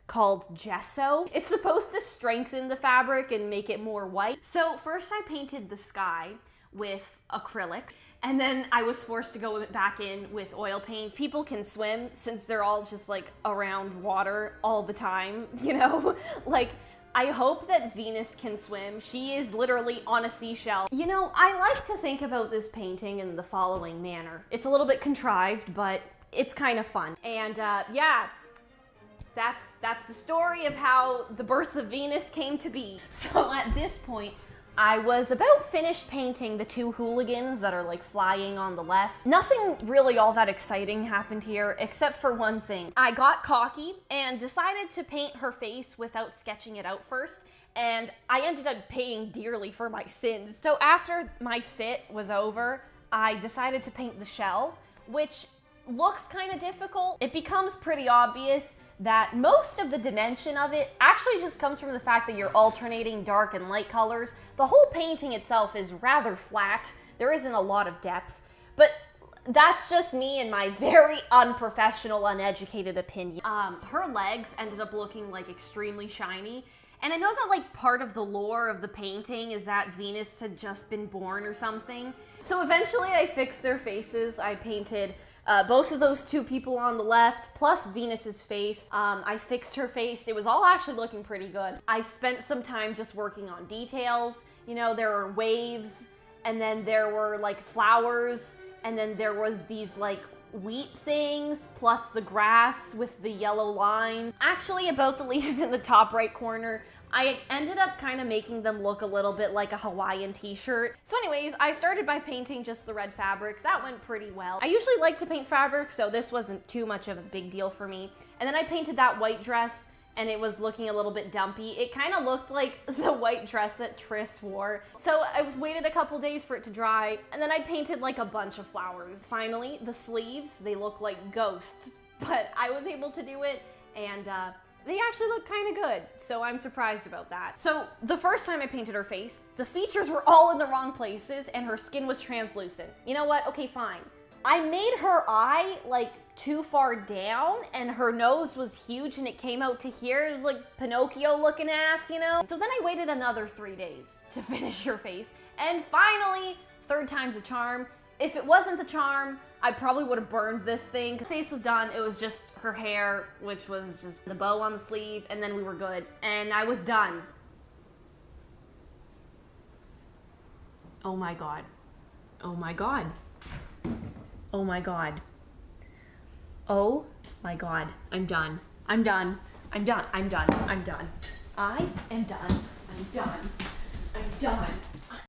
called gesso. It's supposed to strengthen the fabric and make it more white. So first I painted the sky with acrylic, and then I was forced to go back in with oil paints. People can swim since they're all just like around water all the time, you know? Like, I hope that Venus can swim. She is literally on a seashell. You know, I like to think about this painting in the following manner. It's a little bit contrived, but it's kind of fun. And yeah, that's the story of how the birth of Venus came to be. So at this point, I was about finished painting the two hooligans that are like flying on the left. Nothing really all that exciting happened here, except for one thing. I got cocky and decided to paint her face without sketching it out first, and I ended up paying dearly for my sins. So after my fit was over, I decided to paint the shell, which looks kind of difficult. It becomes pretty obvious that most of the dimension of it actually just comes from the fact that you're alternating dark and light colors. The whole painting itself is rather flat. There isn't a lot of depth, but that's just me and my very unprofessional, uneducated opinion. Her legs ended up looking like extremely shiny. And I know that like part of the lore of the painting is that Venus had just been born or something. So eventually I fixed their faces. I painted both of those two people on the left, plus Venus's face. I fixed her face. It was all actually looking pretty good. I spent some time just working on details. You know, there were waves, and then there were like flowers, and then there was these like wheat things, plus the grass with the yellow line. Actually, about the leaves in the top right corner, I ended up kind of making them look a little bit like a Hawaiian t-shirt. So anyways, I started by painting just the red fabric. That went pretty well. I usually like to paint fabric, so this wasn't too much of a big deal for me. And then I painted that white dress, and it was looking a little bit dumpy. It kind of looked like the white dress that Tris wore. So I waited a couple days for it to dry, and then I painted like a bunch of flowers. Finally, the sleeves, they look like ghosts, but I was able to do it, and they actually look kind of good, so I'm surprised about that. So the first time I painted her face, the features were all in the wrong places and her skin was translucent. You know what? Okay, fine. I made her eye like too far down and her nose was huge and it came out to here. It was like Pinocchio looking ass, you know? So then I waited another 3 days to finish her face. And finally, third time's a charm. If it wasn't the charm, I probably would have burned this thing. The face was done. It was just her hair, which was just the bow on the sleeve, and then we were good. And I was done. Oh my God. Oh my God. Oh my God. Oh my God. I'm done. I'm done. I'm done. I'm done. I'm done. I am done. I'm done. I'm done.